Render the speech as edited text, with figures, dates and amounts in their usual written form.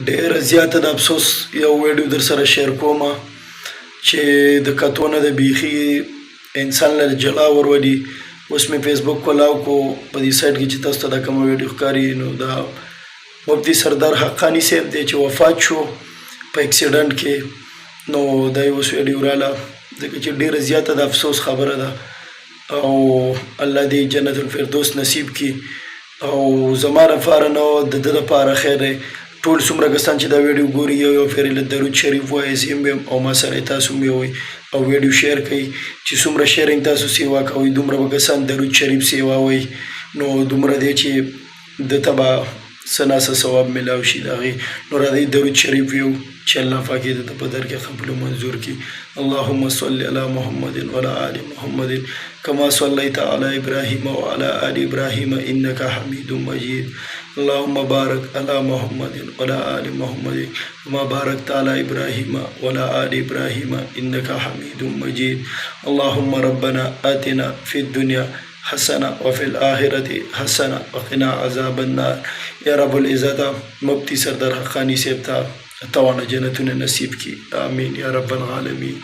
ډېره زیاته د افسوس یو ویډیو در سره شیر کوم چې د کتو نه د بیخي انسان له جلا ورولي. اوس مې فیسبوک کولاو کو په دې سایټ کې چې تاسو ته دا کومه ویډیو ښکاري نو دا مفتي سردار حقاني صاحب دی چې وفات شو په اکسیډنټ کې. نو دا یې اوس ویډیو راله ځکه چې ډېره زیاته د افسوس خبره ده او الله دې جنت الفردوس نصیب کړي او زما لپاره نه د ده دپاره خیر دی. ټول څومره کسان چې دا ویډیو ګوري یو پرې له درود شریف وایي زه هم یم او ما سره تاسو هم ووایئ او ویډیو شیر کوئ چې څومره شیرینګ تاسو سیوا کوئ دومره به کسان درود شریف سیوا وایي نو دومره دی چې ده ته به څه ناڅه ثواب میلاو شي د هغې. نو راځئ درود شریف ویو چې الله پاک یې د ده په در کې قبول و منظور کړي. اللهم صل علی محمد وعلى آل محمد كما صليت على إبراهيم وعلى آل إبراهيم إنك حميد مجيد. اللهم بارك على محمد وعلى آل محمد كما باركت على إبراهيم وعلى آل إبراهيم إنك حميد مجيد. اللهم ربنا آتنا في الدنيا حسنة وفي الآخرة حسنة وقنا عذاب النار. یا رب العزت مفتی سردار حقانی صاحب ته توانا جنتونه نصیب کی. آمین یا رب العالمین.